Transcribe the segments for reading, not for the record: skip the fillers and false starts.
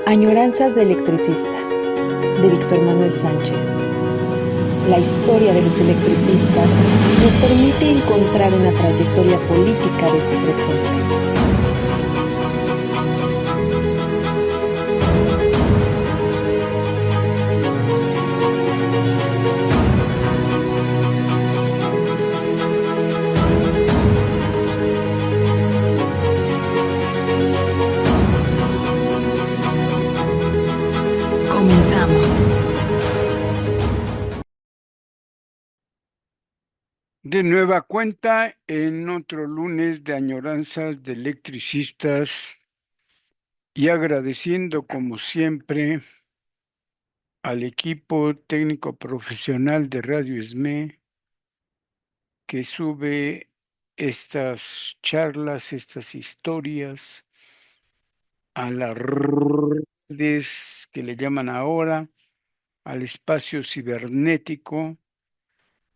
Añoranzas de electricistas, de Víctor Manuel Sánchez. La historia de los electricistas nos permite encontrar una trayectoria política de su presente. Comenzamos. De nueva cuenta, en otro lunes de añoranzas de electricistas y agradeciendo como siempre al equipo técnico profesional de Radio ESME que sube estas charlas, estas historias a las redes que le llaman ahora, al espacio cibernético,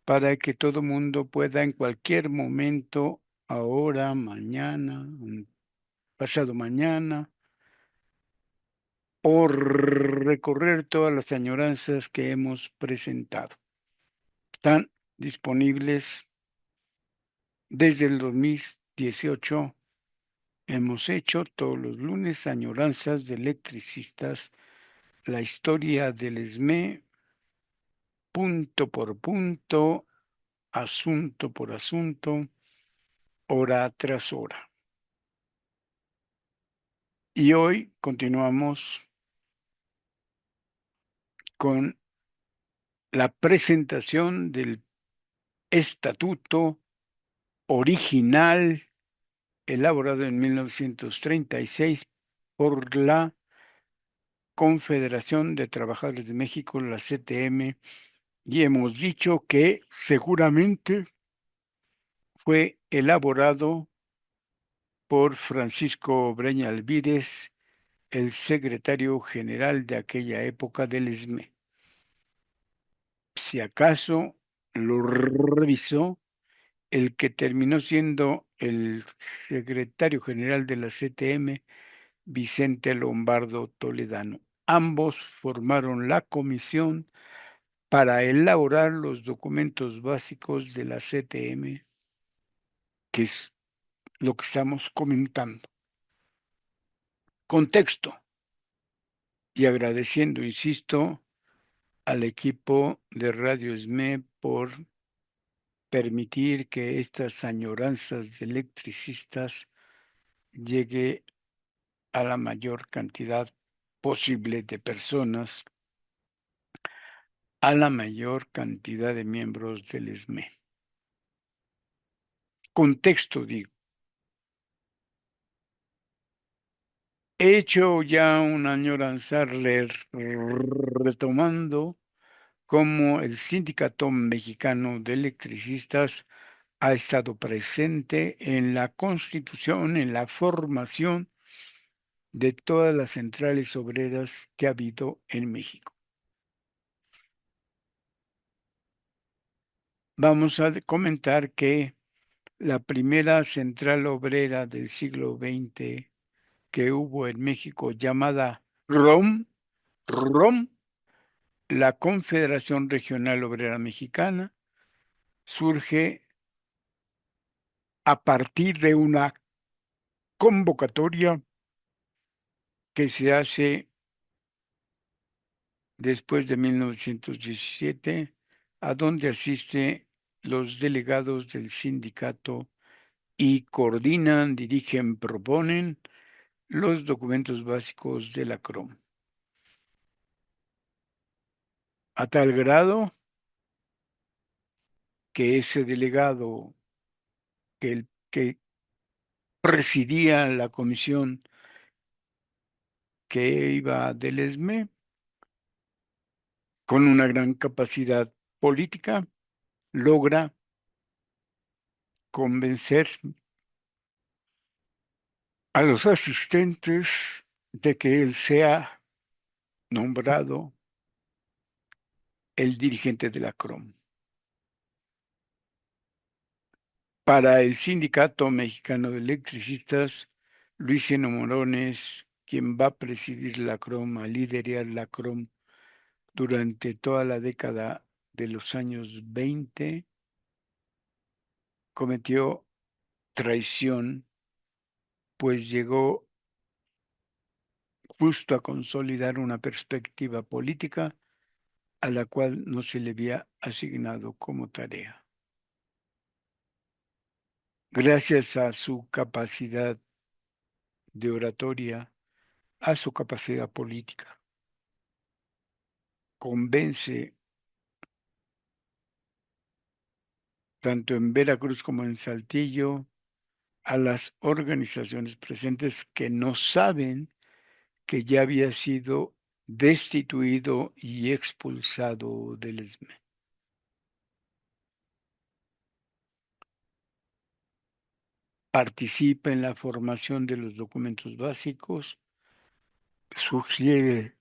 para que todo mundo pueda en cualquier momento, ahora, mañana, pasado mañana, o recorrer todas las añoranzas que hemos presentado. Están disponibles desde el 2018. Hemos hecho todos los lunes añoranzas de electricistas, la historia del ESME, punto por punto, asunto por asunto, hora tras hora. Y hoy continuamos con la presentación del estatuto original elaborado en 1936 por la Confederación de Trabajadores de México, la CTM, y hemos dicho que seguramente fue elaborado por Francisco Breña Alvírez, el secretario general de aquella época del ESME. Si acaso lo revisó el que terminó siendo el secretario general de la CTM, Vicente Lombardo Toledano. Ambos formaron la comisión para elaborar los documentos básicos de la CTM, que es lo que estamos comentando. Contexto, y agradeciendo, insisto, al equipo de Radio ESME por permitir que estas añoranzas de electricistas llegue a la mayor cantidad posible de personas, a la mayor cantidad de miembros del ESME. Contexto, digo. He hecho ya un añoranza retomando cómo el Sindicato Mexicano de Electricistas ha estado presente en la constitución, en la formación de todas las centrales obreras que ha habido en México. Vamos a comentar que la primera central obrera del siglo XX que hubo en México, llamada ROM, la Confederación Regional Obrera Mexicana, surge a partir de una convocatoria que se hace después de 1917, a donde asisten los delegados del sindicato y coordinan, dirigen, proponen los documentos básicos de la CROM. A tal grado que ese delegado que presidía la comisión que iba del ESME, con una gran capacidad política, logra convencer a los asistentes de que él sea nombrado el dirigente de la CROM. Para el Sindicato Mexicano de Electricistas, Luis N. Morones quien va a presidir la CROM, a liderar la CROM durante toda la década de los años 20, cometió traición, pues llegó justo a consolidar una perspectiva política a la cual no se le había asignado como tarea. Gracias a su capacidad de oratoria, a su capacidad política, convence tanto en Veracruz como en Saltillo a las organizaciones presentes que no saben que ya había sido destituido y expulsado del ESME. Participa en la formación de los documentos básicos, sugiere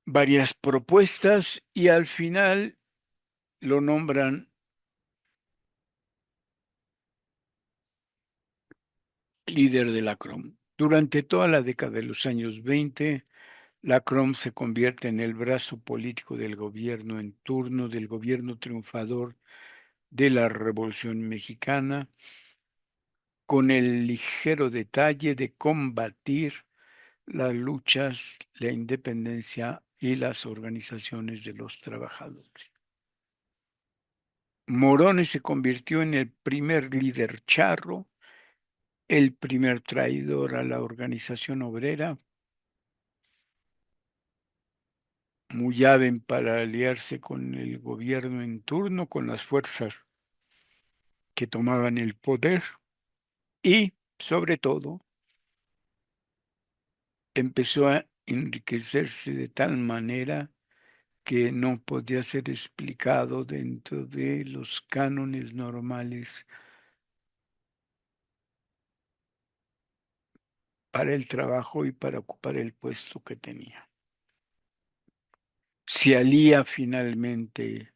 varias propuestas y al final lo nombran líder de la CROM. Durante toda la década de los años 20, la CROM se convierte en el brazo político del gobierno en turno, del gobierno triunfador de la Revolución Mexicana, con el ligero detalle de combatir las luchas, la independencia y las organizaciones de los trabajadores. Morones se convirtió en el primer líder charro, el primer traidor a la organización obrera, muy hábil para aliarse con el gobierno en turno, con las fuerzas que tomaban el poder y, sobre todo, empezó a enriquecerse de tal manera que no podía ser explicado dentro de los cánones normales para el trabajo y para ocupar el puesto que tenía. Se alía finalmente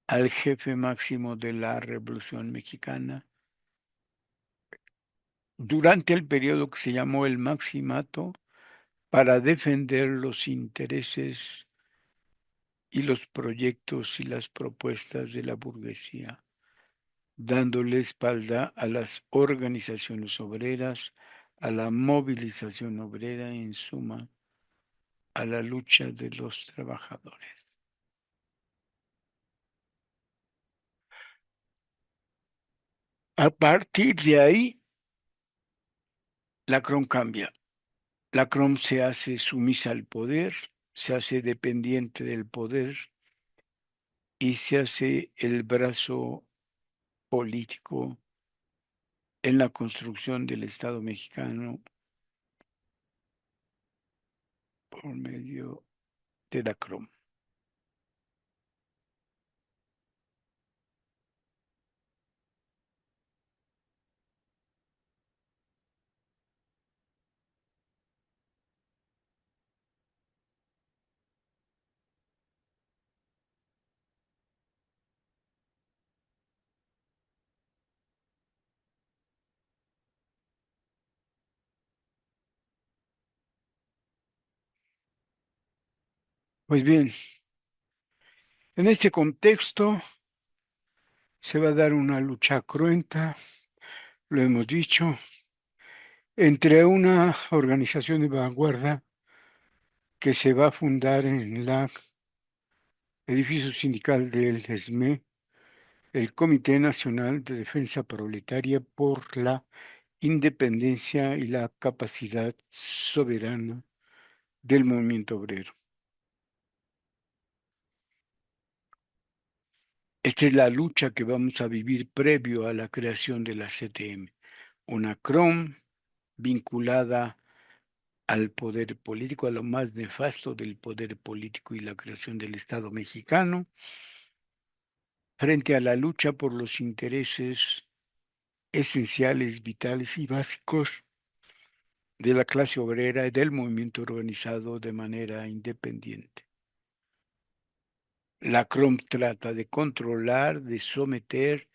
al jefe máximo de la Revolución Mexicana durante el periodo que se llamó el Maximato para defender los intereses y los proyectos y las propuestas de la burguesía, dándole espalda a las organizaciones obreras, a la movilización obrera, en suma, a la lucha de los trabajadores. A partir de ahí, la CROM cambia. La CROM se hace sumisa al poder, se hace dependiente del poder y se hace el brazo político en la construcción del Estado mexicano por medio de la CROM. Pues bien, en este contexto se va a dar una lucha cruenta, lo hemos dicho, entre una organización de vanguardia que se va a fundar en el edificio sindical del ESME, el Comité Nacional de Defensa Proletaria por la Independencia y la Capacidad Soberana del Movimiento Obrero. Esta es la lucha que vamos a vivir previo a la creación de la CTM, una CROM vinculada al poder político, a lo más nefasto del poder político y la creación del Estado mexicano, frente a la lucha por los intereses esenciales, vitales y básicos de la clase obrera y del movimiento organizado de manera independiente. La CROM trata de controlar, de someter,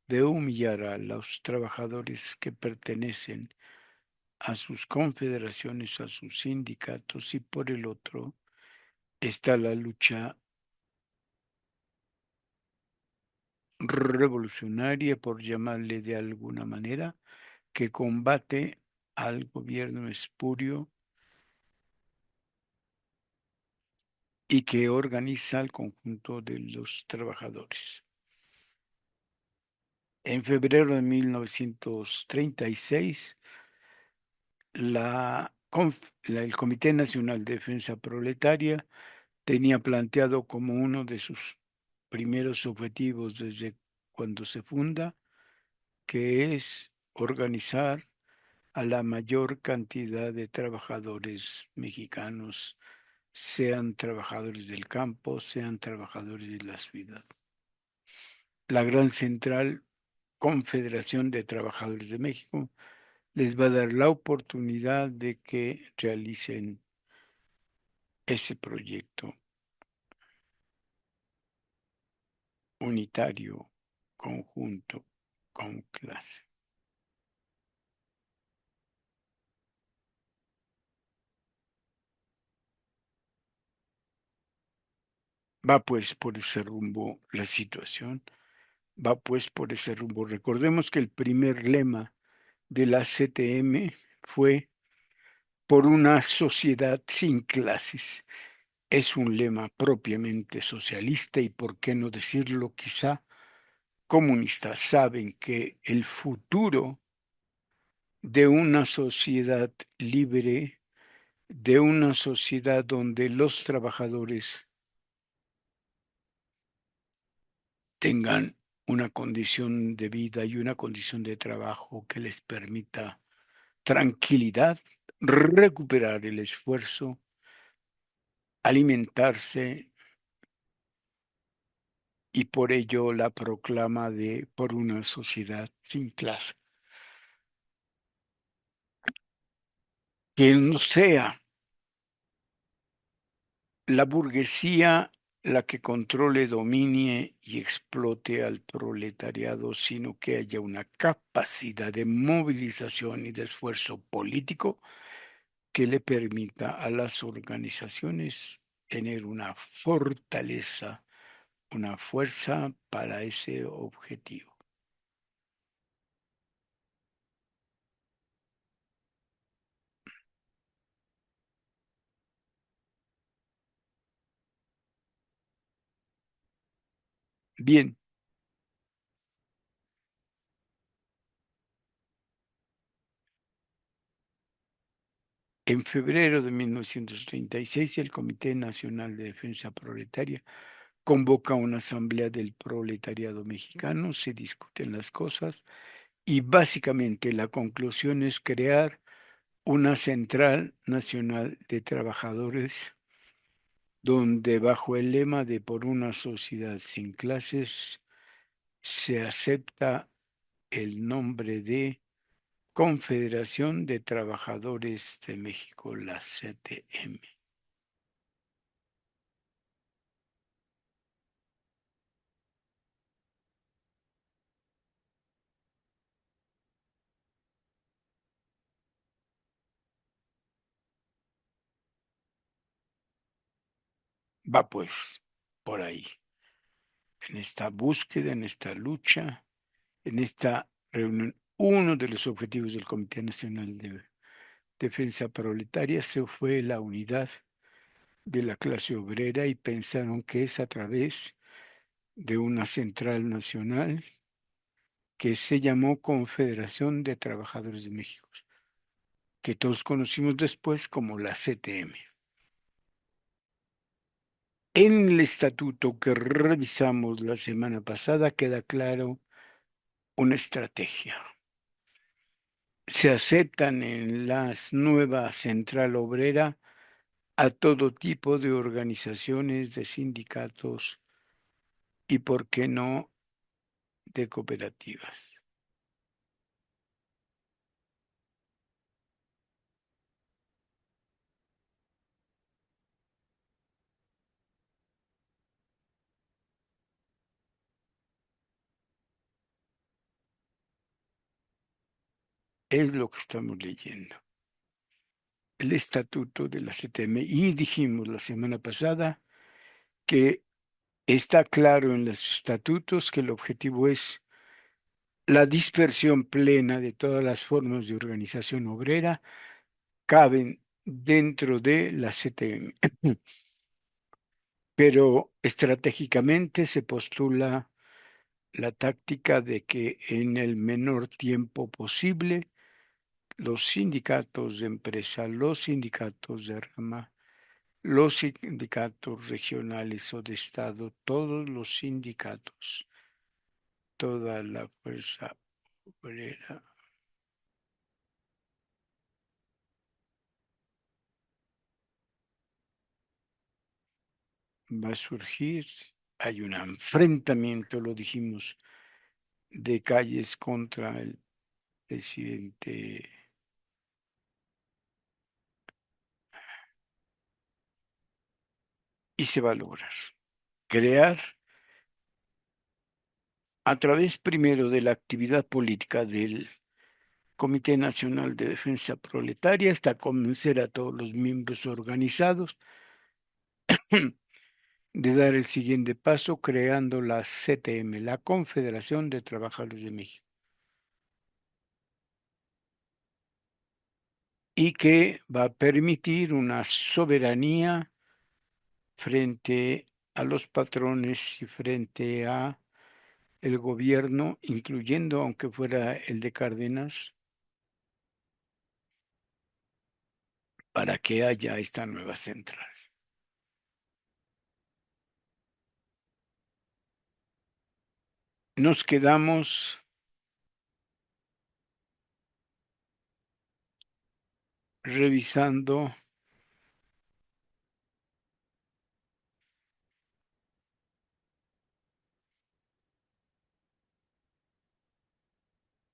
de humillar a los trabajadores que pertenecen a sus confederaciones, a sus sindicatos, y por el otro está la lucha revolucionaria, por llamarle de alguna manera, que combate al gobierno espurio y que organiza al conjunto de los trabajadores. En febrero de 1936, el Comité Nacional de Defensa Proletaria tenía planteado como uno de sus primeros objetivos desde cuando se funda, que es organizar a la mayor cantidad de trabajadores mexicanos, sean trabajadores del campo, sean trabajadores de la ciudad. La Gran Central Confederación de Trabajadores de México les va a dar la oportunidad de que realicen ese proyecto unitario, conjunto, con clase. Va pues por ese rumbo la situación, va pues por ese rumbo. Recordemos que el primer lema de la CTM fue por una sociedad sin clases. Es un lema propiamente socialista y, por qué no decirlo, quizá comunista. Saben que el futuro de una sociedad libre, de una sociedad donde los trabajadores tengan una condición de vida y una condición de trabajo que les permita tranquilidad, recuperar el esfuerzo, alimentarse, y por ello la proclama de por una sociedad sin clase. Que no sea la burguesía la que controle, domine y explote al proletariado, sino que haya una capacidad de movilización y de esfuerzo político que le permita a las organizaciones tener una fortaleza, una fuerza para ese objetivo. Bien, en febrero de 1936, el Comité Nacional de Defensa Proletaria convoca una asamblea del proletariado mexicano, se discuten las cosas y básicamente la conclusión es crear una central nacional de trabajadores donde, bajo el lema de por una sociedad sin clases, se acepta el nombre de Confederación de Trabajadores de México, la CTM. Va pues por ahí, en esta búsqueda, en esta lucha, en esta reunión. Uno de los objetivos del Comité Nacional de Defensa Proletaria se fue la unidad de la clase obrera, y pensaron que es a través de una central nacional que se llamó Confederación de Trabajadores de México, que todos conocimos después como la CTM. En el estatuto que revisamos la semana pasada queda claro una estrategia. Se aceptan en la nueva central obrera a todo tipo de organizaciones, de sindicatos y, por qué no, de cooperativas. Es lo que estamos leyendo. El estatuto de la CTM. Y dijimos la semana pasada que está claro en los estatutos que el objetivo es la dispersión plena de todas las formas de organización obrera caben dentro de la CTM. Pero estratégicamente se postula la táctica de que en el menor tiempo posible los sindicatos de empresa, los sindicatos de rama, los sindicatos regionales o de Estado, todos los sindicatos, toda la fuerza obrera va a surgir. Hay un enfrentamiento, lo dijimos, de calles contra el presidente y se va a lograr crear a través primero de la actividad política del Comité Nacional de Defensa Proletaria hasta convencer a todos los miembros organizados de dar el siguiente paso creando la CTM, la Confederación de Trabajadores de México, y que va a permitir una soberanía frente a los patrones y frente a el gobierno, incluyendo, aunque fuera el de Cárdenas, para que haya esta nueva central. Nos quedamos revisando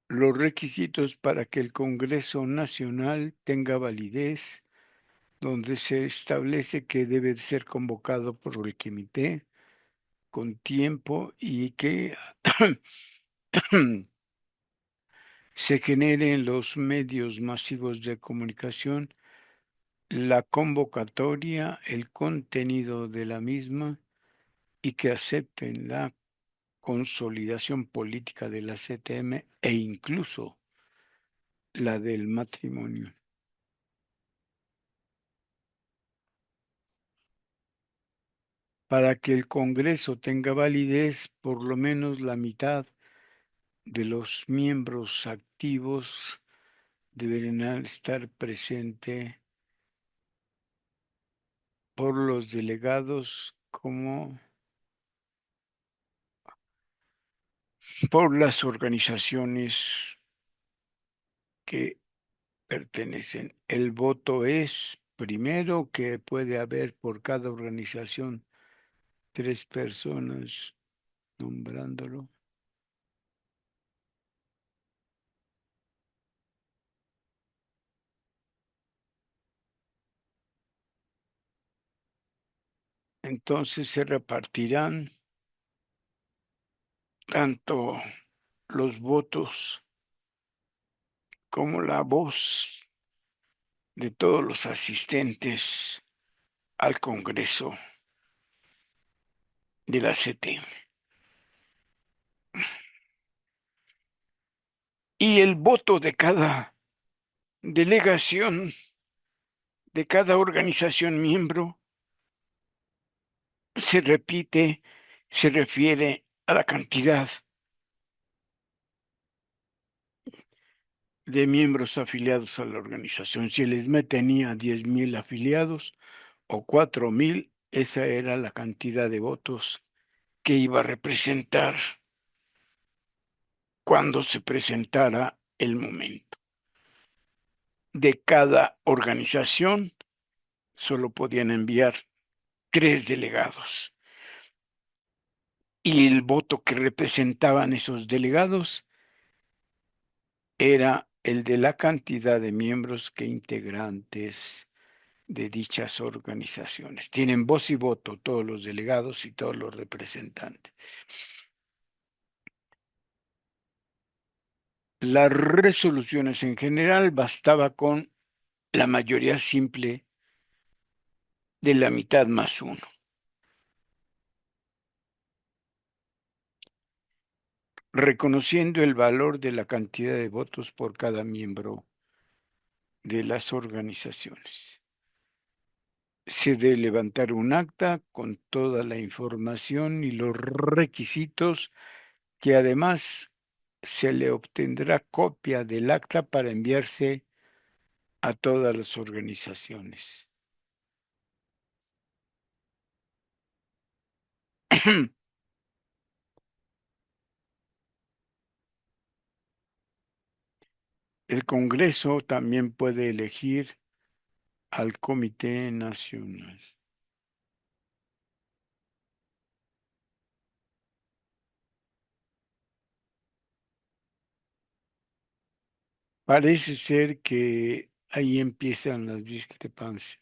los requisitos para que el Congreso Nacional tenga validez, donde se establece que debe ser convocado por el comité con tiempo y que se genere en los medios masivos de comunicación la convocatoria, el contenido de la misma y que acepten la consolidación política de la CTM e incluso la del matrimonio. Para que el Congreso tenga validez, por lo menos la mitad de los miembros activos deberán estar presente por los delegados como por las organizaciones que pertenecen. El voto es primero que puede haber por cada organización 3 personas nombrándolo. Entonces se repartirán tanto los votos como la voz de todos los asistentes al Congreso de la CT. Y el voto de cada delegación, de cada organización miembro, se repite, se refiere a la cantidad de miembros afiliados a la organización. Si el ESME tenía 10,000 afiliados o 4,000, esa era la cantidad de votos que iba a representar cuando se presentara el momento. De cada organización solo podían enviar 3 delegados. Y el voto que representaban esos delegados era el de la cantidad de miembros que integrantes de dichas organizaciones. Tienen voz y voto todos los delegados y todos los representantes. Las resoluciones en general bastaba con la mayoría simple de la mitad más uno, reconociendo el valor de la cantidad de votos por cada miembro de las organizaciones. Se debe levantar un acta con toda la información y los requisitos, que además se le obtendrá copia del acta para enviarse a todas las organizaciones. El Congreso también puede elegir al Comité Nacional. Parece ser que ahí empiezan las discrepancias.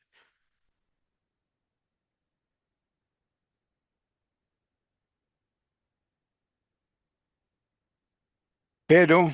Pero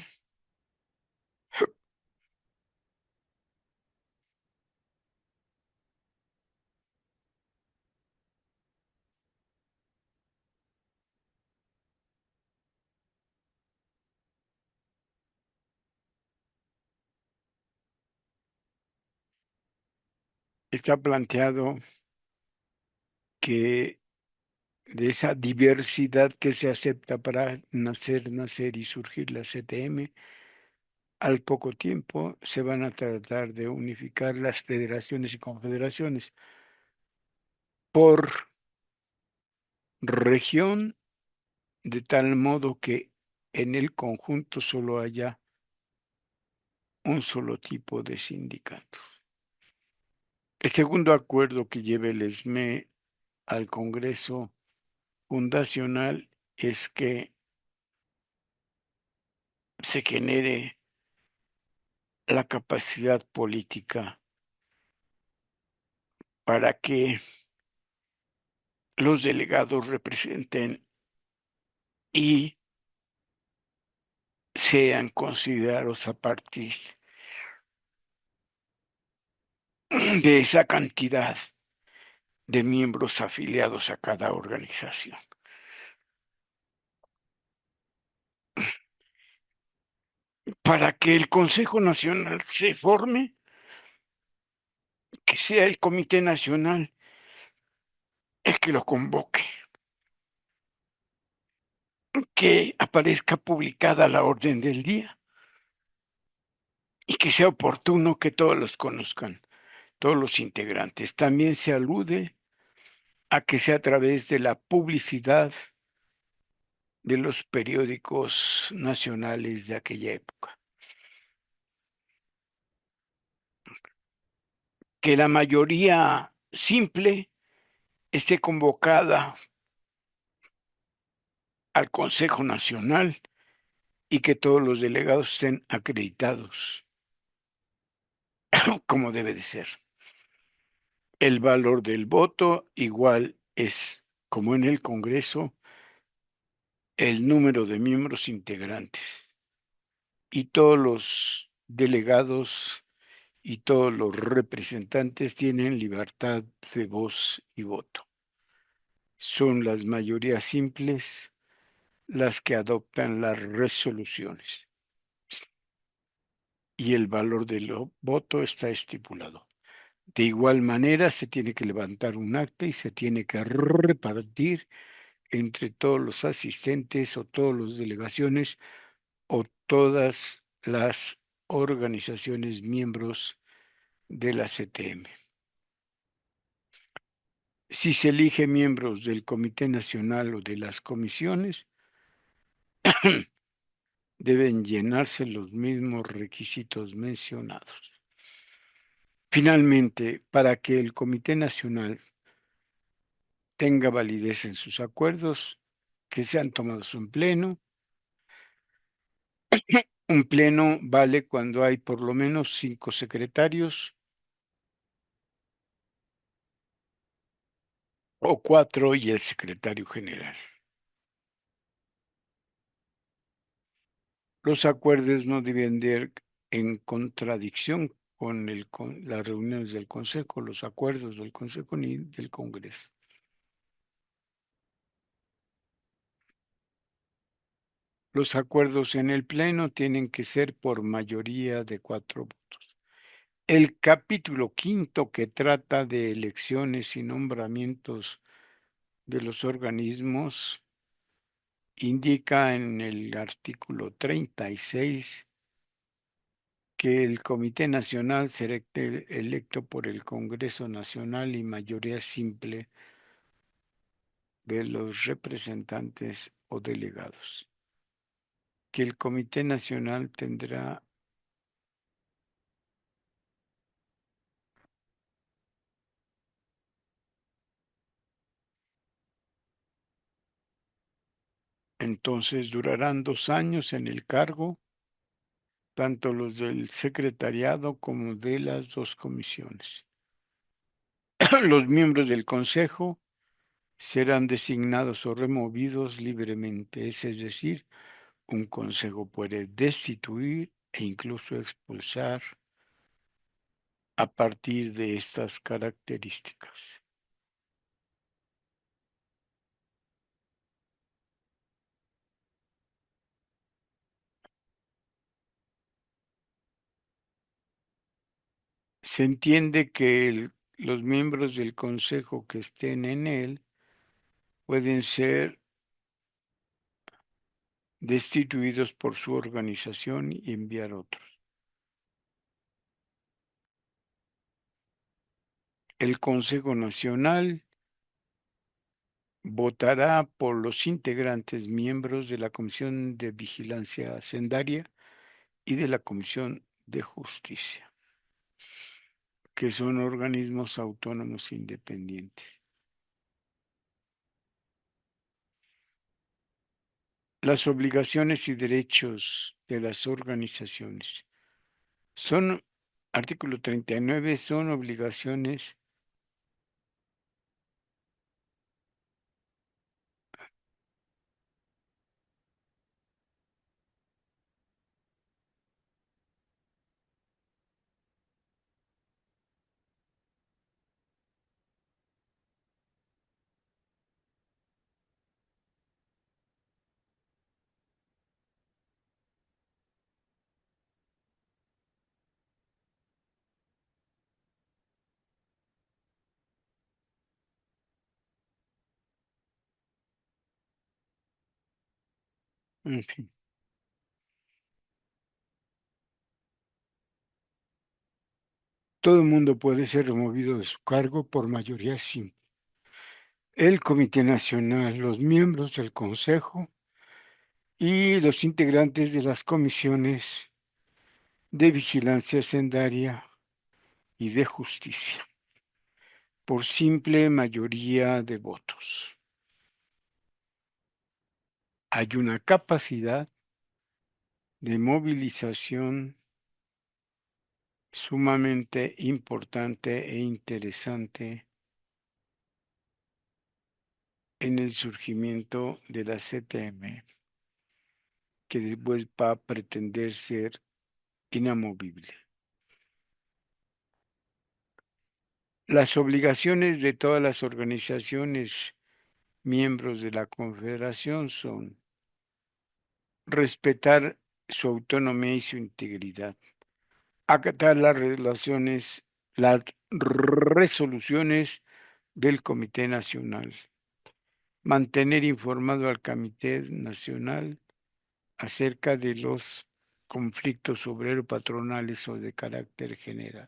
está planteado que de esa diversidad que se acepta para nacer y surgir la CTM, al poco tiempo se van a tratar de unificar las federaciones y confederaciones por región, de tal modo que en el conjunto solo haya un solo tipo de sindicato. El segundo acuerdo que lleva el ESME al Congreso Fundacional es que se genere la capacidad política para que los delegados representen y sean considerados a partir de esa cantidad de miembros afiliados a cada organización. Para que el Consejo Nacional se forme, que sea el Comité Nacional el que lo convoque, que aparezca publicada la orden del día y que sea oportuno que todos los conozcan, todos los integrantes. También se alude a que sea a través de la publicidad de los periódicos nacionales de aquella época. Que la mayoría simple esté convocada al Consejo Nacional y que todos los delegados estén acreditados, como debe de ser. El valor del voto igual es, como en el Congreso, el número de miembros integrantes, y todos los delegados y todos los representantes tienen libertad de voz y voto. Son las mayorías simples las que adoptan las resoluciones y el valor del voto está estipulado. De igual manera, se tiene que levantar un acta y se tiene que repartir entre todos los asistentes o todas las delegaciones o todas las organizaciones miembros de la CTM. Si se elige miembros del Comité Nacional o de las comisiones, deben llenarse los mismos requisitos mencionados. Finalmente, para que el Comité Nacional tenga validez en sus acuerdos que sean tomados en pleno, un pleno vale cuando hay por lo menos 5 secretarios o 4 y el secretario general. Los acuerdos no deben de ir en contradicción con las reuniones del Consejo, los acuerdos del Consejo ni del Congreso. Los acuerdos en el Pleno tienen que ser por mayoría de 4 votos. El capítulo quinto que trata de elecciones y nombramientos de los organismos indica en el artículo 36 que el Comité Nacional será electo por el Congreso Nacional y mayoría simple de los representantes o delegados. Que el Comité Nacional tendrá entonces durarán 2 años en el cargo, tanto los del secretariado como de las dos comisiones. Los miembros del Consejo serán designados o removidos libremente, es decir, un consejo puede destituir e incluso expulsar a partir de estas características. Se entiende que los miembros del consejo que estén en él pueden ser destituidos por su organización y enviar otros. El Consejo Nacional votará por los integrantes miembros de la Comisión de Vigilancia Hacendaria y de la Comisión de Justicia, que son organismos autónomos independientes. Las obligaciones y derechos de las organizaciones son, artículo 39, son obligaciones. En fin, todo el mundo puede ser removido de su cargo por mayoría simple. El Comité Nacional, los miembros del Consejo y los integrantes de las comisiones de vigilancia hacendaria y de justicia, por simple mayoría de votos. Hay una capacidad de movilización sumamente importante e interesante en el surgimiento de la CTM, que después va a pretender ser inamovible. Las obligaciones de todas las organizaciones miembros de la Confederación son respetar su autonomía y su integridad, acatar las resoluciones del Comité Nacional, mantener informado al Comité Nacional acerca de los conflictos obrero-patronales o de carácter general.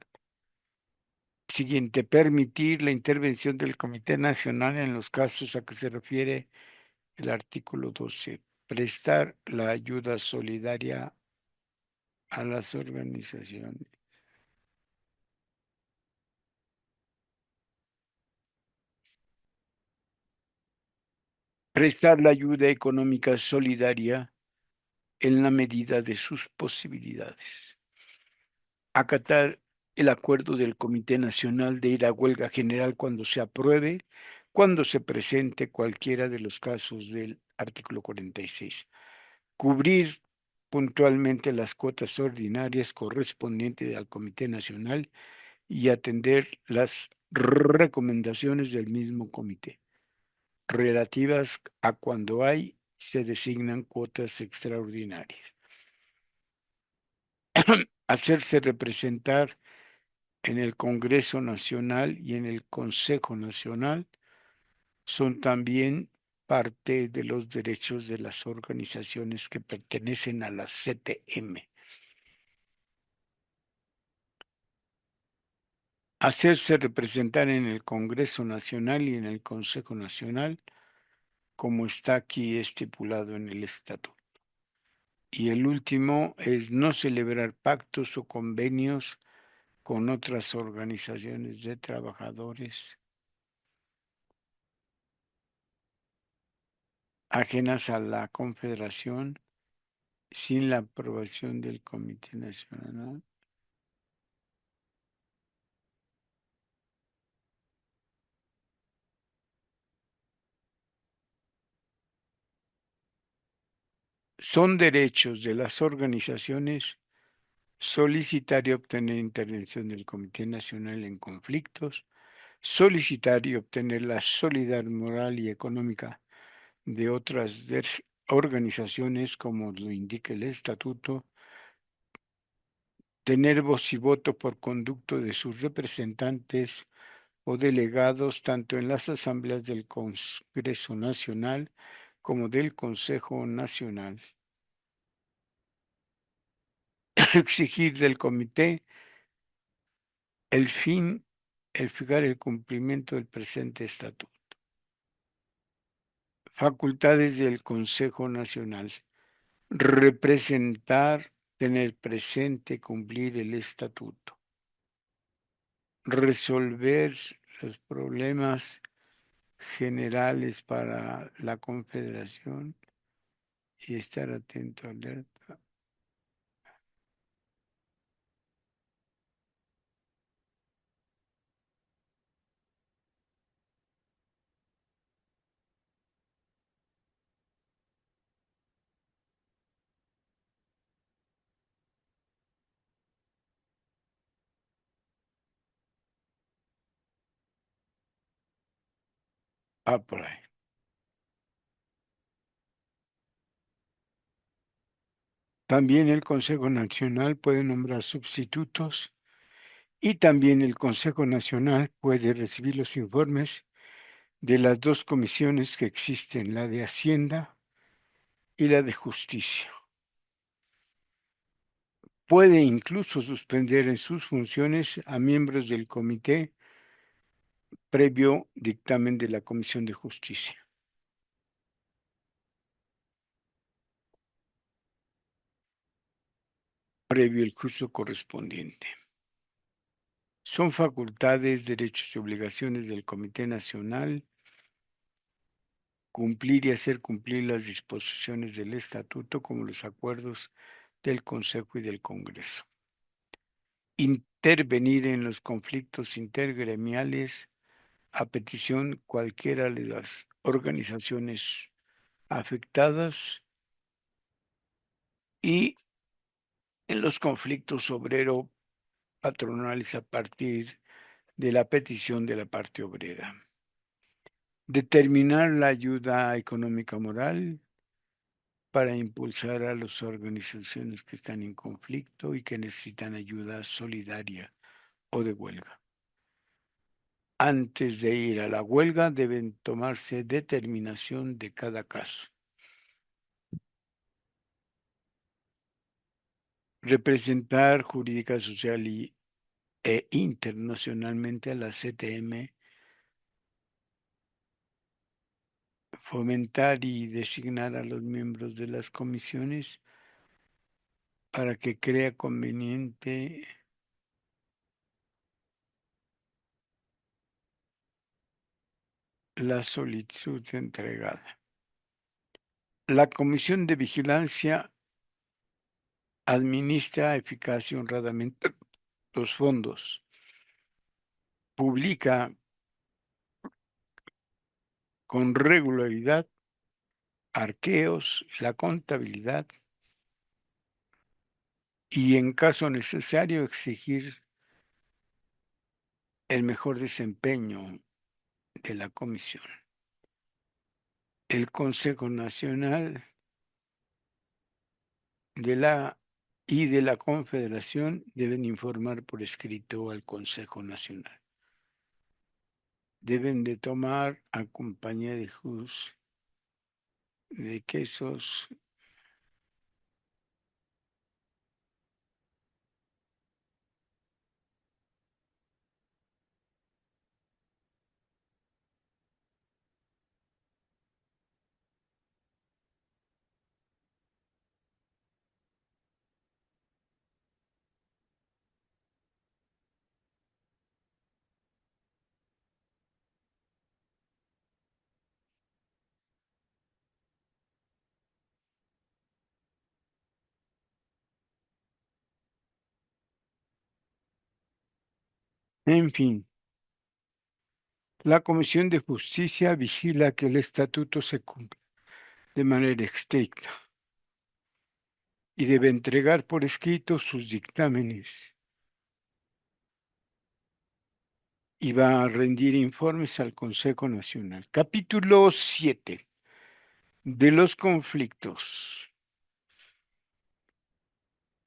Siguiente, permitir la intervención del Comité Nacional en los casos a que se refiere el artículo 12. Prestar la ayuda solidaria a las organizaciones. Prestar la ayuda económica solidaria en la medida de sus posibilidades. Acatar el acuerdo del Comité Nacional de ir a huelga general cuando se apruebe, cuando se presente cualquiera de los casos del artículo 46. Cubrir puntualmente las cuotas ordinarias correspondientes al Comité Nacional y atender las recomendaciones del mismo comité, relativas a cuando se designan cuotas extraordinarias. Hacerse representar en el Congreso Nacional y en el Consejo Nacional son también parte de los derechos de las organizaciones que pertenecen a la CTM. Hacerse representar en el Congreso Nacional y en el Consejo Nacional, como está aquí estipulado en el estatuto. Y el último es no celebrar pactos o convenios con otras organizaciones de trabajadores ajenas a la Confederación sin la aprobación del Comité Nacional. Son derechos de las organizaciones solicitar y obtener intervención del Comité Nacional en conflictos, solicitar y obtener la solidaridad moral y económica de otras organizaciones, como lo indica el estatuto, tener voz y voto por conducto de sus representantes o delegados tanto en las asambleas del Congreso Nacional como del Consejo Nacional. Exigir del comité el fin, el fijar el cumplimiento del presente estatuto. Facultades del Consejo Nacional. Representar, tener presente, cumplir el estatuto. Resolver los problemas generales para la Confederación y estar atento, alerta. Por ahí. También el Consejo Nacional puede nombrar sustitutos y también el Consejo Nacional puede recibir los informes de las dos comisiones que existen, la de Hacienda y la de Justicia. Puede incluso suspender en sus funciones a miembros del comité previo dictamen de la Comisión de Justicia, previo el curso correspondiente. Son facultades, derechos y obligaciones del Comité Nacional cumplir y hacer cumplir las disposiciones del Estatuto como los acuerdos del Consejo y del Congreso. Intervenir en los conflictos intergremiales a petición cualquiera de las organizaciones afectadas y en los conflictos obrero-patronales a partir de la petición de la parte obrera. Determinar la ayuda económica moral para impulsar a las organizaciones que están en conflicto y que necesitan ayuda solidaria o de huelga. Antes de ir a la huelga deben tomarse determinación de cada caso. Representar jurídica, social e internacionalmente a la CTM, fomentar y designar a los miembros de las comisiones para que crea conveniente la solicitud entregada. La Comisión de Vigilancia administra eficaz y honradamente los fondos, publica con regularidad arqueos, la contabilidad y en caso necesario exigir el mejor desempeño de la comisión. El Consejo Nacional de la y de la Confederación deben informar por escrito al Consejo Nacional. Deben de tomar a compañía de quesos. En fin, la Comisión de Justicia vigila que el estatuto se cumpla de manera estricta y debe entregar por escrito sus dictámenes y va a rendir informes al Consejo Nacional. Capítulo 7 de los conflictos.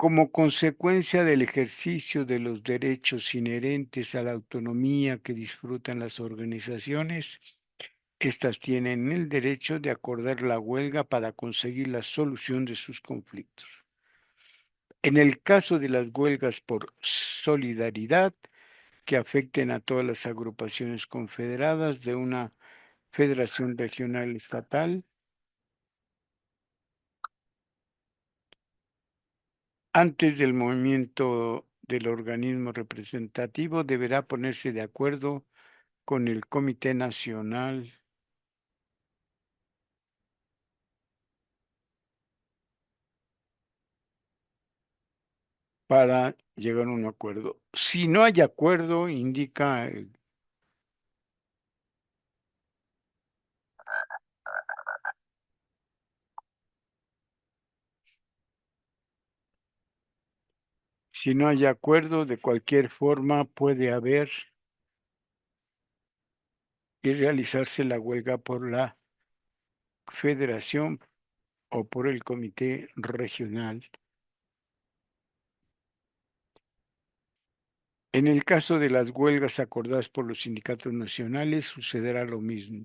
Como consecuencia del ejercicio de los derechos inherentes a la autonomía que disfrutan las organizaciones, estas tienen el derecho de acordar la huelga para conseguir la solución de sus conflictos. En el caso de las huelgas por solidaridad, que afecten a todas las agrupaciones confederadas de una federación regional estatal, antes del movimiento del organismo representativo deberá ponerse de acuerdo con el Comité Nacional para llegar a un acuerdo. Si no hay acuerdo, indica, si no hay acuerdo, de cualquier forma puede haber y realizarse la huelga por la federación o por el comité regional. En el caso de las huelgas acordadas por los sindicatos nacionales, sucederá lo mismo.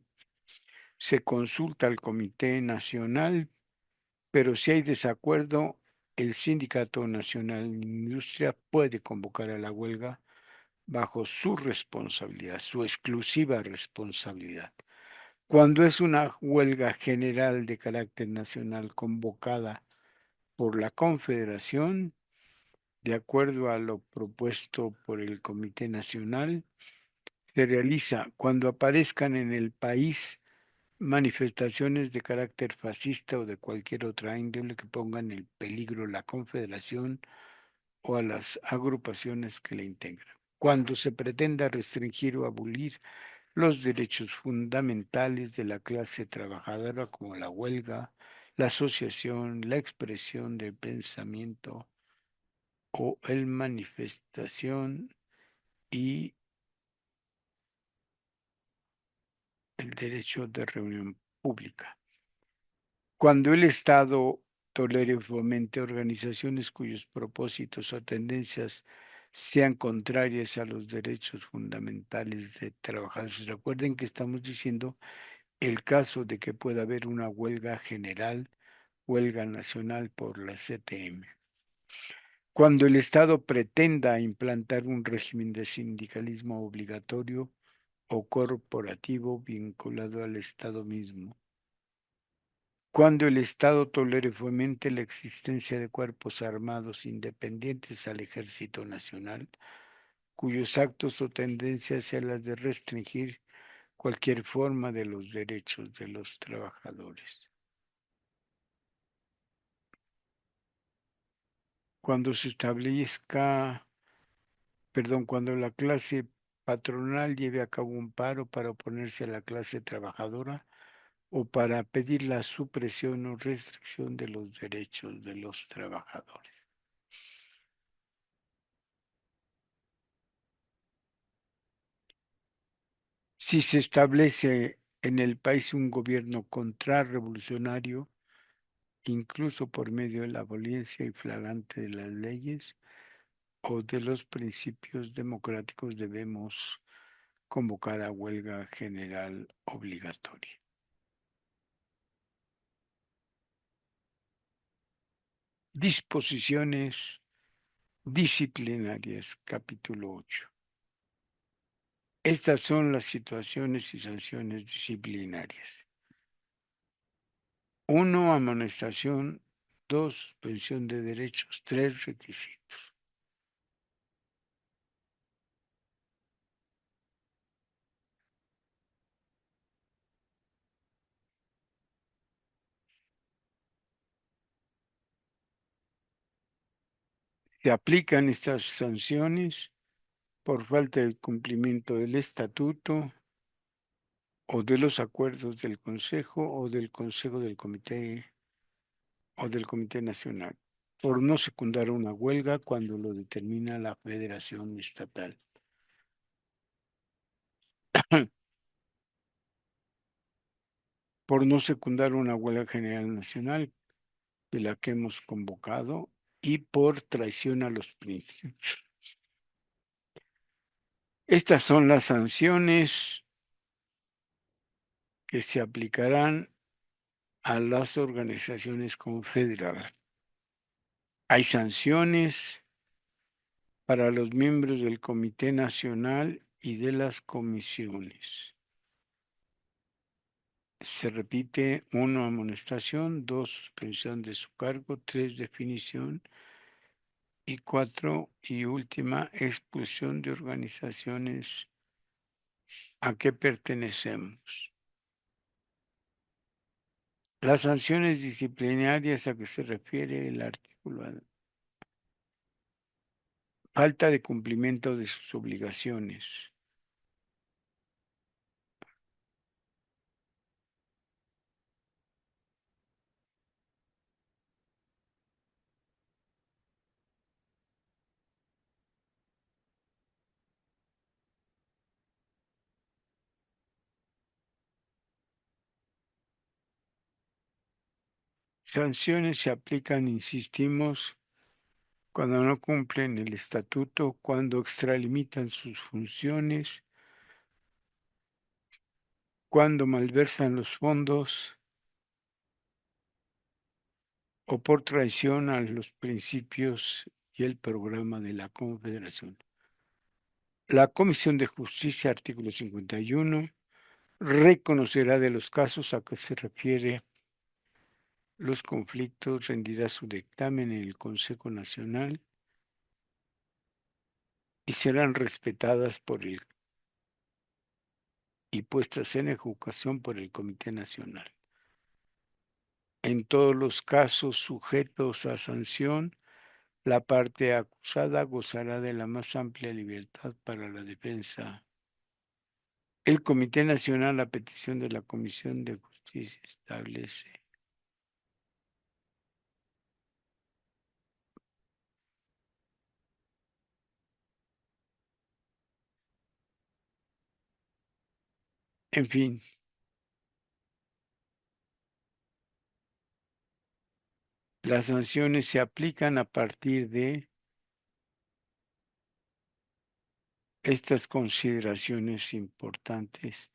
Se consulta al Comité Nacional, pero si hay desacuerdo, el Sindicato Nacional de Industria puede convocar a la huelga bajo su responsabilidad, su exclusiva responsabilidad. Cuando es una huelga general de carácter nacional convocada por la Confederación, de acuerdo a lo propuesto por el Comité Nacional, se realiza cuando aparezcan en el país manifestaciones de carácter fascista o de cualquier otra índole que pongan en peligro la Confederación o a las agrupaciones que la integran. Cuando se pretenda restringir o abolir los derechos fundamentales de la clase trabajadora como la huelga, la asociación, la expresión del pensamiento o el manifestación y el derecho de reunión pública. Cuando el Estado tolere o fomente organizaciones cuyos propósitos o tendencias sean contrarias a los derechos fundamentales de trabajadores. Recuerden que estamos diciendo el caso de que pueda haber una huelga general, huelga nacional por la CTM. Cuando el Estado pretenda implantar un régimen de sindicalismo obligatorio o corporativo vinculado al Estado mismo. Cuando el Estado tolere o fomente la existencia de cuerpos armados independientes al Ejército Nacional, cuyos actos o tendencias sean las de restringir cualquier forma de los derechos de los trabajadores. Cuando se establezca, perdón, cuando la clase patronal lleve a cabo un paro para oponerse a la clase trabajadora o para pedir la supresión o restricción de los derechos de los trabajadores. Si se establece en el país un gobierno contrarrevolucionario, incluso por medio de la violencia y flagrante de las leyes o de los principios democráticos, debemos convocar a huelga general obligatoria. Disposiciones disciplinarias, capítulo 8. Estas son las situaciones y sanciones disciplinarias. 1, amonestación. 2, suspensión de derechos. 3, requisitos. Se aplican estas sanciones por falta de cumplimiento del estatuto o de los acuerdos del Consejo o del Consejo del Comité o del Comité Nacional, por no secundar una huelga cuando lo determina la Federación Estatal. Por no secundar una huelga general nacional de la que hemos convocado y por traición a los principios. Estas son las sanciones que se aplicarán a las organizaciones confederadas. Hay sanciones para los miembros del Comité Nacional y de las comisiones. Se repite: 1, amonestación. 2, suspensión de su cargo. 3, definición. Y 4, y última, expulsión de organizaciones a que pertenecemos. Las sanciones disciplinarias a que se refiere el artículo: falta de cumplimiento de sus obligaciones. Sanciones se aplican, insistimos, cuando no cumplen el estatuto, cuando extralimitan sus funciones, cuando malversan los fondos o por traición a los principios y el programa de la Confederación. La Comisión de Justicia, artículo 51, reconocerá de los casos a que se refiere los conflictos, rendirá su dictamen en el Consejo Nacional y serán respetadas por el y puestas en ejecución por el Comité Nacional. En todos los casos sujetos a sanción, la parte acusada gozará de la más amplia libertad para la defensa. El Comité Nacional, a petición de la Comisión de Justicia, establece. En fin, las sanciones se aplican a partir de estas consideraciones importantes.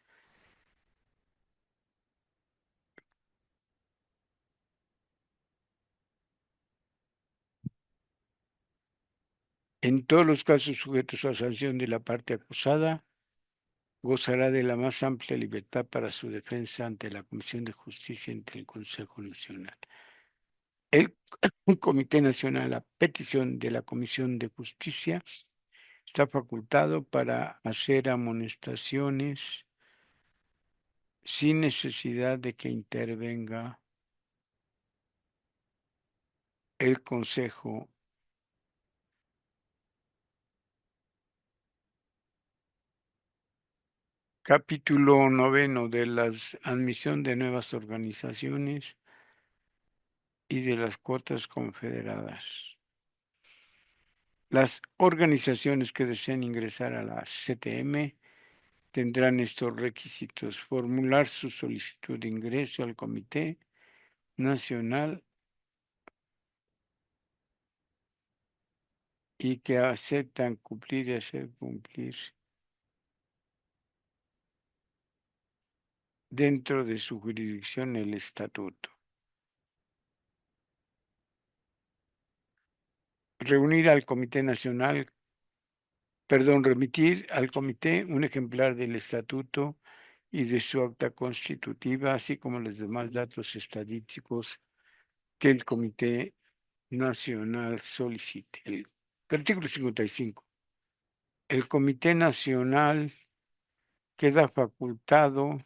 En todos los casos sujetos a sanción de la parte acusada, gozará de la más amplia libertad para su defensa ante la Comisión de Justicia, ante el Consejo Nacional. El Comité Nacional, a petición de la Comisión de Justicia, está facultado para hacer amonestaciones sin necesidad de que intervenga el Consejo. Capítulo 9 de la admisión de nuevas organizaciones y de las cuotas confederadas. Las organizaciones que deseen ingresar a la CTM tendrán estos requisitos: formular su solicitud de ingreso al Comité Nacional y que aceptan cumplir y hacer cumplir dentro de su jurisdicción el estatuto. Reunir al Comité Nacional, perdón, remitir al comité un ejemplar del estatuto y de su acta constitutiva, así como los demás datos estadísticos que el Comité Nacional solicite. El artículo 55. El Comité Nacional queda facultado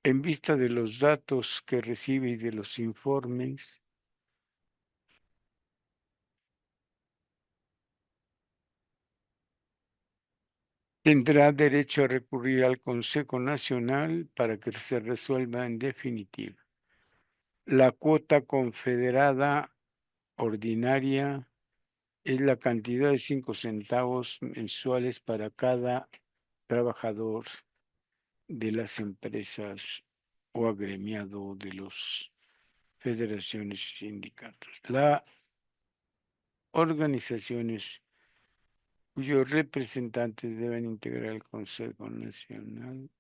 en vista de los datos que recibe y de los informes. Tendrá derecho a recurrir al Consejo Nacional para que se resuelva en definitiva. La cuota confederada ordinaria es la cantidad de 5 centavos mensuales para cada trabajador de las empresas o agremiado de las federaciones y sindicatos. Las organizaciones cuyos representantes deben integrar el Consejo Nacional.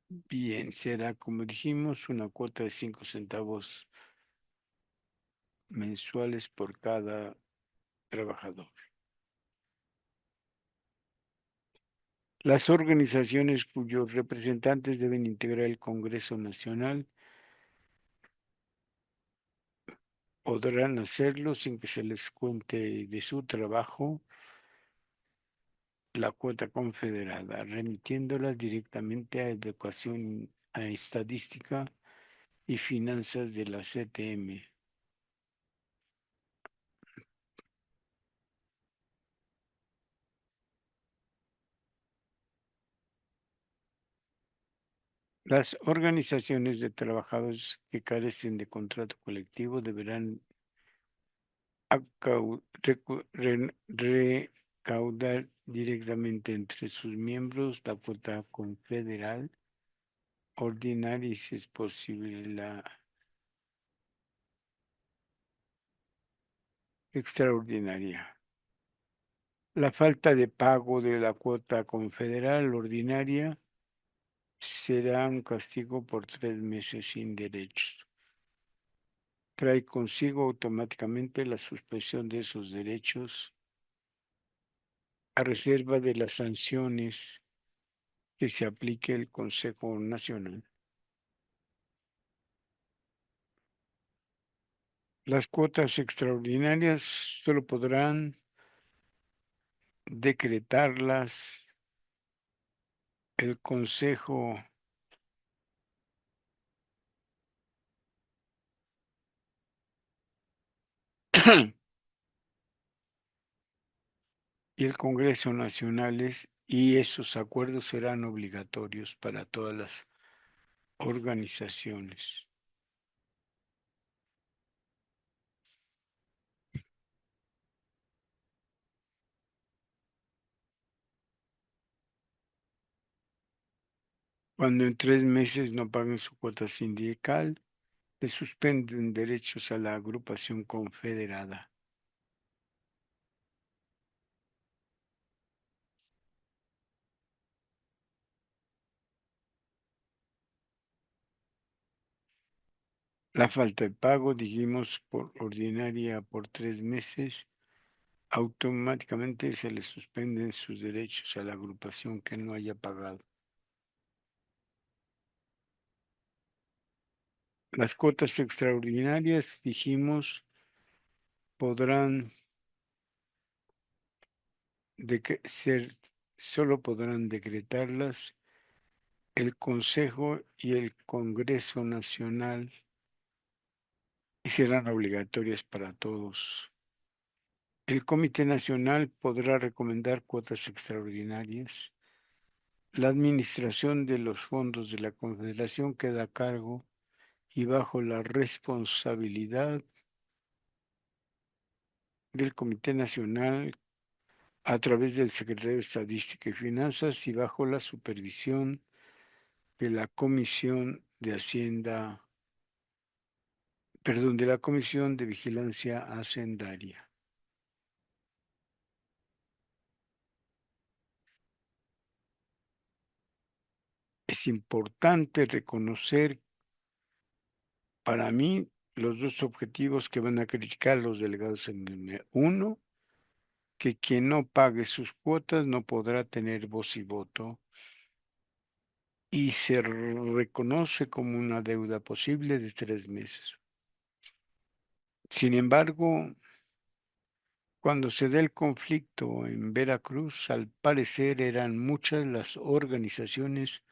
Bien, será, como dijimos, una cuota de 5 centavos mensuales por cada trabajador. Las organizaciones cuyos representantes deben integrar el Congreso Nacional podrán hacerlo sin que se les cuente de su trabajo la cuota confederada, remitiéndolas directamente a Educación, a Estadística y Finanzas de la CTM. Las organizaciones de trabajadores que carecen de contrato colectivo deberán recaudar directamente entre sus miembros la cuota confederal ordinaria y, si es posible, la extraordinaria. La falta de pago de la cuota confederal ordinaria será un castigo por 3 meses sin derechos. Trae consigo automáticamente la suspensión de esos derechos a reserva de las sanciones que se aplique el Consejo Nacional. Las cuotas extraordinarias solo podrán decretarlas el Consejo y el Congreso Nacionales, y esos acuerdos serán obligatorios para todas las organizaciones. Cuando en 3 meses no paguen su cuota sindical, le suspenden derechos a la agrupación confederada. La falta de pago, dijimos, por ordinaria por 3 meses, automáticamente se le suspenden sus derechos a la agrupación que no haya pagado. Las cuotas extraordinarias, dijimos, podrán solo podrán decretarlas el Consejo y el Congreso Nacional y serán obligatorias para todos. El Comité Nacional podrá recomendar cuotas extraordinarias. La administración de los fondos de la Confederación queda a cargo y bajo la responsabilidad del Comité Nacional a través del Secretario de Estadística y Finanzas y bajo la supervisión de la Comisión de Hacienda, perdón, de la Comisión de Vigilancia Hacendaria. Es importante reconocer para mí los dos objetivos que van a criticar los delegados en el uno, que quien no pague sus cuotas no podrá tener voz y voto y se reconoce como una deuda posible de 3 meses. Sin embargo, cuando se da el conflicto en Veracruz, al parecer eran muchas las organizaciones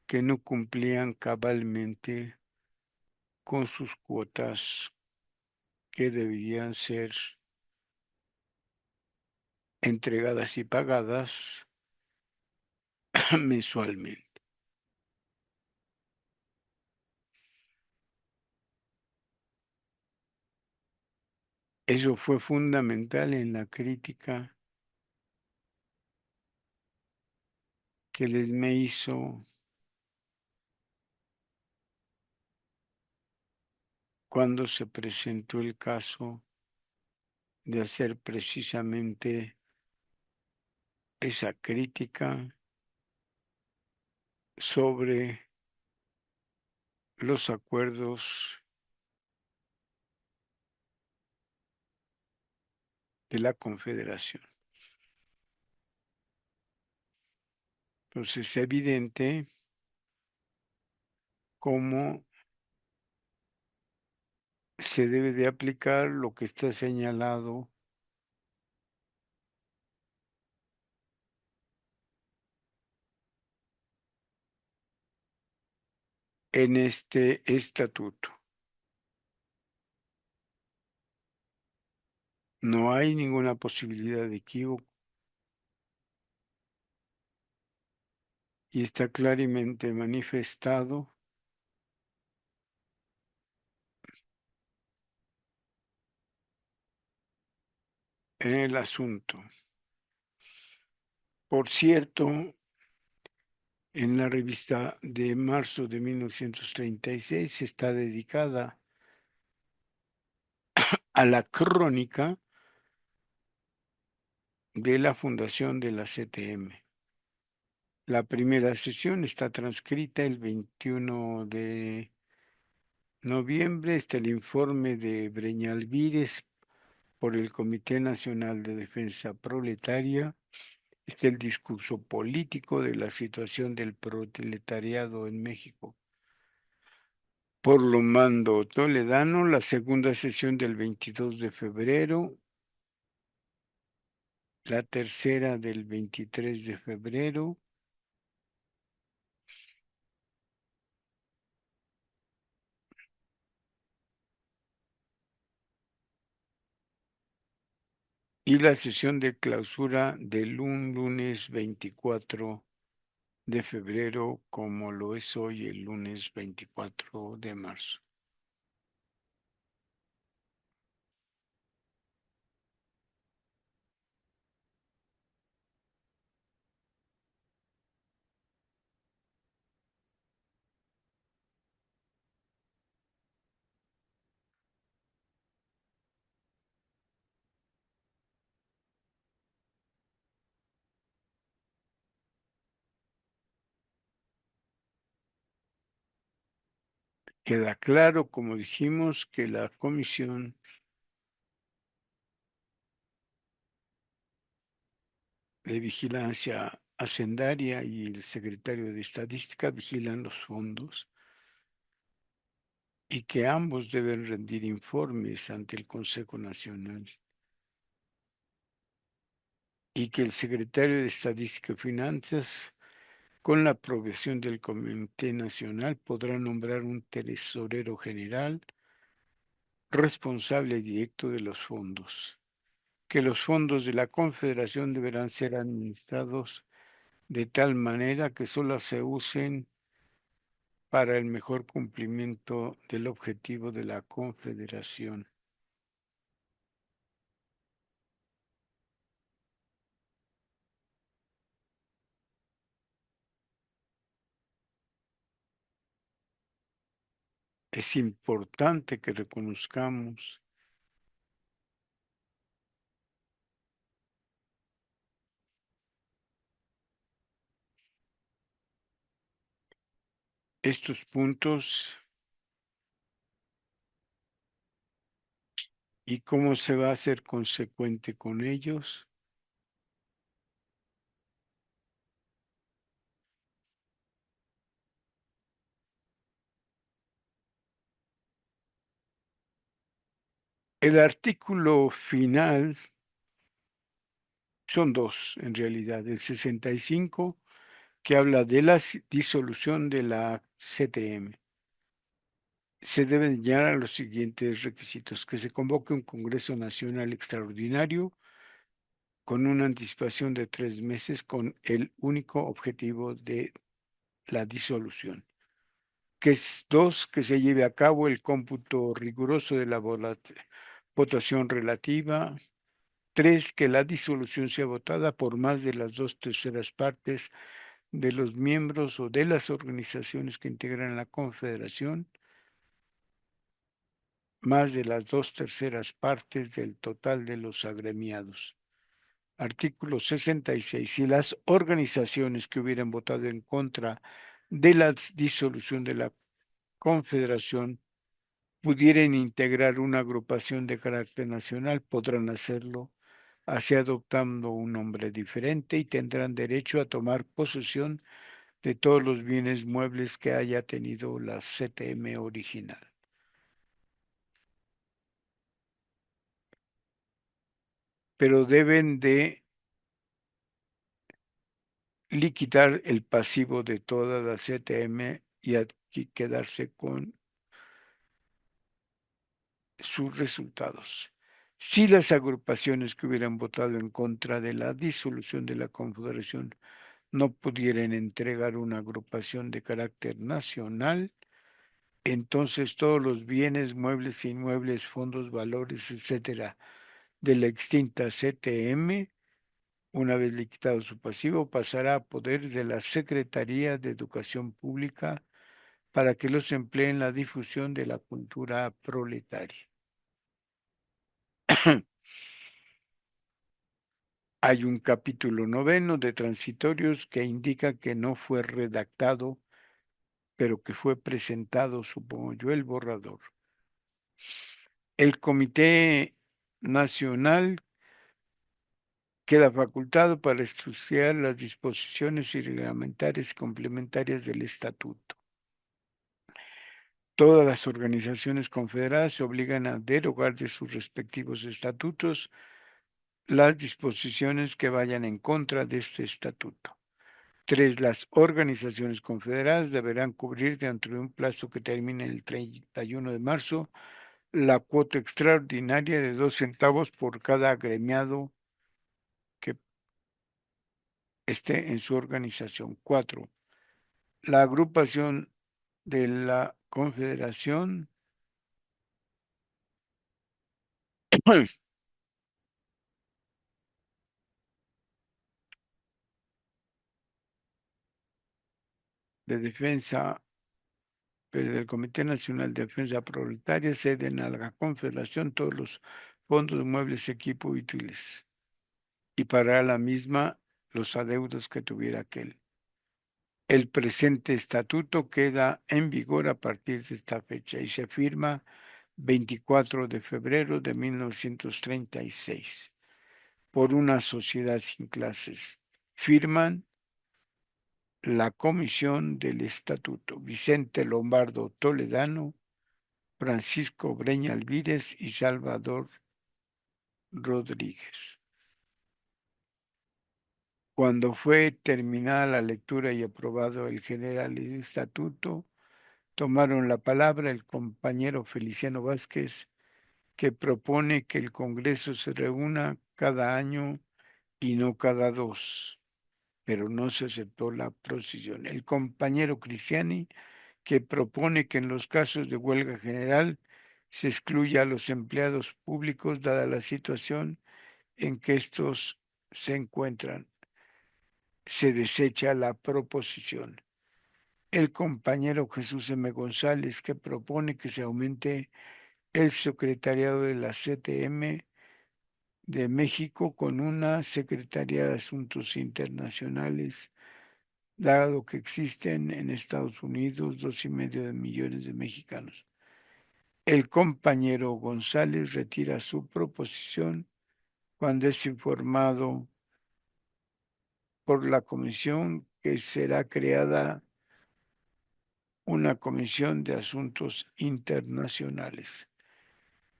que no cumplían cabalmente con sus cuotas que debían ser entregadas y pagadas mensualmente. Eso fue fundamental en la crítica que les me hizo cuando se presentó el caso de hacer precisamente esa crítica sobre los acuerdos de la Confederación. Entonces es evidente cómo se debe de aplicar lo que está señalado en este estatuto. No hay ninguna posibilidad de equívoco y está claramente manifestado en el asunto. Por cierto, en la revista de marzo de 1936 está dedicada a la crónica de la fundación de la CTM. La primera sesión está transcrita el 21 de noviembre. Está el informe de Breñalvírez por el Comité Nacional de Defensa Proletaria. Es el discurso político de la situación del proletariado en México. Por lo mando Toledano, la segunda sesión del 22 de febrero, la tercera del 23 de febrero, y la sesión de clausura del un lunes 24 de febrero, como lo es hoy el lunes 24 de marzo. Queda claro, como dijimos, que la Comisión de Vigilancia Hacendaria y el secretario de Estadística vigilan los fondos y que ambos deben rendir informes ante el Consejo Nacional y que el secretario de Estadística y Finanzas, con la aprobación del Comité Nacional, podrá nombrar un tesorero general responsable directo de los fondos, que los fondos de la Confederación deberán ser administrados de tal manera que solo se usen para el mejor cumplimiento del objetivo de la Confederación. Es importante que reconozcamos estos puntos y cómo se va a ser consecuente con ellos. El artículo final son dos, en realidad. El 65, que habla de la disolución de la CTM. Se deben llenar los siguientes requisitos: que se convoque un Congreso Nacional Extraordinario con una anticipación de 3 meses con el único objetivo de la disolución. Que es dos, que se lleve a cabo el cómputo riguroso de la votación relativa. Tres, que la disolución sea votada por más de las 2/3 partes de los miembros o de las organizaciones que integran la Confederación, más de las 2/3 partes del total de los agremiados. Artículo 66. Si las organizaciones que hubieran votado en contra de la disolución de la Confederación pudieran integrar una agrupación de carácter nacional, podrán hacerlo, así adoptando un nombre diferente, y tendrán derecho a tomar posesión de todos los bienes muebles que haya tenido la CTM original. Pero deben de liquidar el pasivo de toda la CTM y aquí quedarse con sus resultados. Si las agrupaciones que hubieran votado en contra de la disolución de la Confederación no pudieran entregar una agrupación de carácter nacional, entonces todos los bienes, muebles e inmuebles, fondos, valores, etcétera, de la extinta CTM, una vez liquidado su pasivo, pasará a poder de la Secretaría de Educación Pública para que los emplee en la difusión de la cultura proletaria. Hay un capítulo 9 de transitorios que indica que no fue redactado, pero que fue presentado, supongo yo, el borrador. El Comité Nacional queda facultado para estudiar las disposiciones reglamentarias y complementarias del estatuto. Todas las organizaciones confederadas se obligan a derogar de sus respectivos estatutos las disposiciones que vayan en contra de este estatuto. 3. Las organizaciones confederadas deberán cubrir dentro de un plazo que termine el 31 de marzo la cuota extraordinaria de 2 centavos por cada agremiado que esté en su organización. 4. La agrupación de la Confederación de Defensa, pero del Comité Nacional de Defensa Proletaria, ceden a la Confederación todos los fondos, muebles, equipo y útiles, y para la misma los adeudos que tuviera aquel. El presente estatuto queda en vigor a partir de esta fecha y se firma 24 de febrero de 1936 por una sociedad sin clases. Firman la Comisión del Estatuto: Vicente Lombardo Toledano, Francisco Breña Alvírez y Salvador Rodríguez. Cuando fue terminada la lectura y aprobado el general estatuto, tomaron la palabra el compañero Feliciano Vázquez, que propone que el Congreso se reúna cada año y no cada dos, pero no se aceptó la proposición. El compañero Cristiani, que propone que en los casos de huelga general se excluya a los empleados públicos dada la situación en que estos se encuentran. Se desecha la proposición. El compañero Jesús M. González, que propone que se aumente el secretariado de la CTM de México con una Secretaría de Asuntos Internacionales, dado que existen en Estados Unidos 2,5 millones de mexicanos. El compañero González retira su proposición cuando es informado por la comisión que será creada una comisión de asuntos internacionales.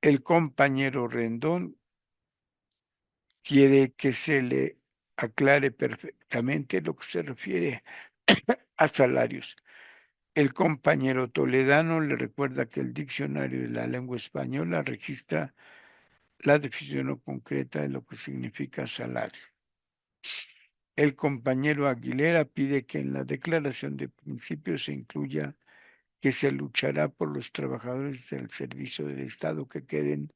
El compañero Rendón quiere que se le aclare perfectamente lo que se refiere a salarios. El compañero Toledano le recuerda que el diccionario de la lengua española registra la definición concreta de lo que significa salario. El compañero Aguilera pide que en la declaración de principios se incluya que se luchará por los trabajadores del servicio del Estado que queden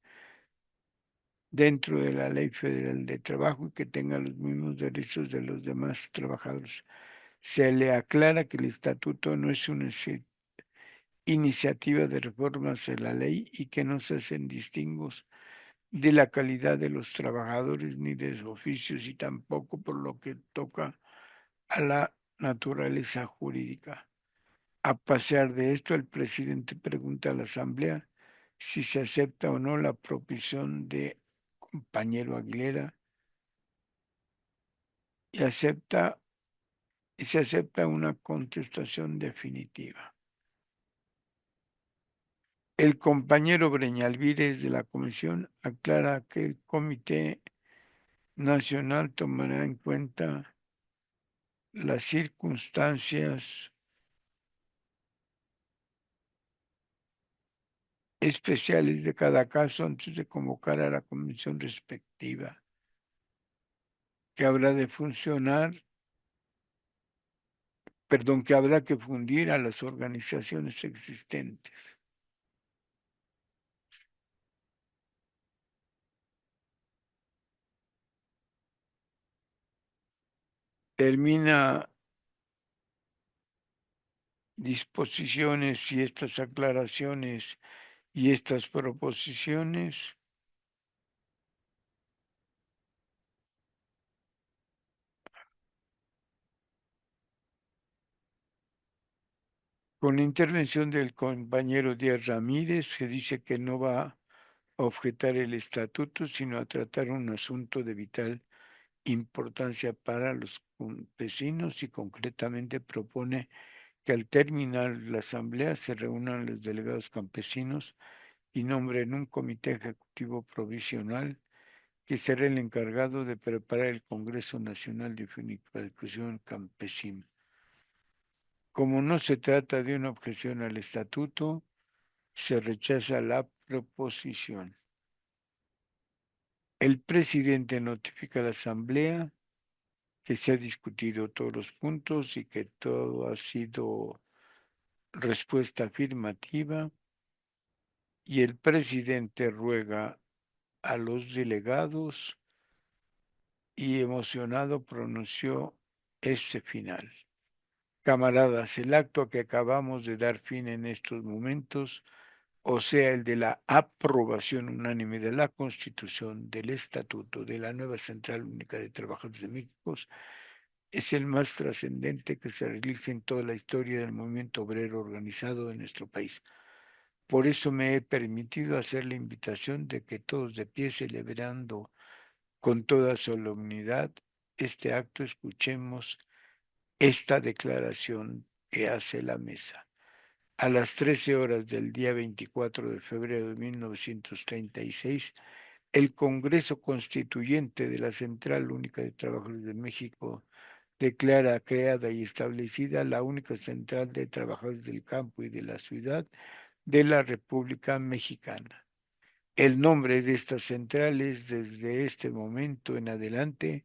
dentro de la Ley Federal de Trabajo y que tengan los mismos derechos de los demás trabajadores. Se le aclara que el estatuto no es una iniciativa de reformas de la ley y que no se hacen distingos de la calidad de los trabajadores ni de sus oficios y tampoco por lo que toca a la naturaleza jurídica. A pesar de esto, el presidente pregunta a la Asamblea si se acepta o no la proposición de compañero Aguilera y se acepta una contestación definitiva. El compañero Breñalvírez de la comisión aclara que el Comité Nacional tomará en cuenta las circunstancias especiales de cada caso antes de convocar a la comisión respectiva, que habrá de funcionar, perdón, que habrá que fundir a las organizaciones existentes. Termina disposiciones y estas aclaraciones y estas proposiciones con la intervención del compañero Díaz Ramírez, que dice que no va a objetar el estatuto, sino a tratar un asunto de vital importancia para los campesinos y concretamente propone que al terminar la asamblea se reúnan los delegados campesinos y nombren un comité ejecutivo provisional que será el encargado de preparar el Congreso Nacional de Unificación Campesina. Como no se trata de una objeción al estatuto, se rechaza la proposición. El presidente notifica a la Asamblea que se ha discutido todos los puntos y que todo ha sido respuesta afirmativa y el presidente ruega a los delegados y emocionado pronunció ese final. Camaradas, el acto a que acabamos de dar fin en estos momentos, o sea, el de la aprobación unánime de la Constitución, del Estatuto, de la nueva Central Única de Trabajadores de México, es el más trascendente que se realiza en toda la historia del movimiento obrero organizado en nuestro país. Por eso me he permitido hacer la invitación de que todos de pie celebrando con toda solemnidad este acto, escuchemos esta declaración que hace la mesa. A las 13 horas del día 24 de febrero de 1936, el Congreso Constituyente de la Central Única de Trabajadores de México declara creada y establecida la única central de trabajadores del campo y de la ciudad de la República Mexicana. El nombre de esta central es desde este momento en adelante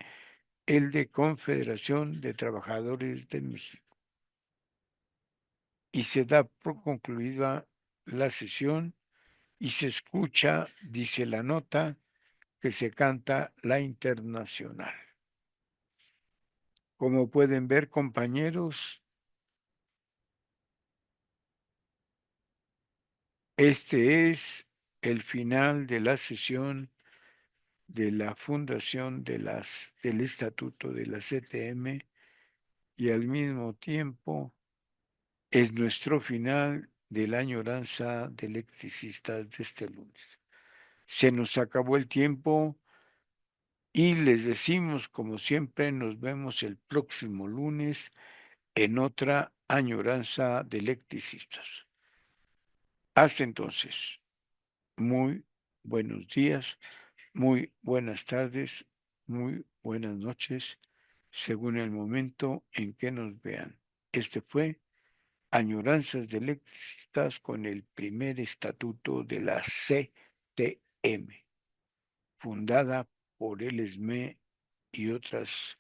el de Confederación de Trabajadores de México. y se da por concluida la sesión y se escucha, dice la nota, que se canta la internacional. Como pueden ver, compañeros, este es el final de la sesión de la fundación del Estatuto de la CTM y al mismo tiempo es nuestro final de la añoranza de electricistas de este lunes. Se nos acabó el tiempo y les decimos, como siempre, nos vemos el próximo lunes en otra añoranza de electricistas. Hasta entonces, muy buenos días, muy buenas tardes, muy buenas noches, según el momento en que nos vean. Este fue Añoranzas de Electricistas con el primer estatuto de la CTM, fundada por el ESME y otras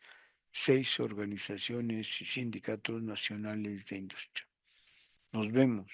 6 organizaciones y sindicatos nacionales de industria. Nos vemos.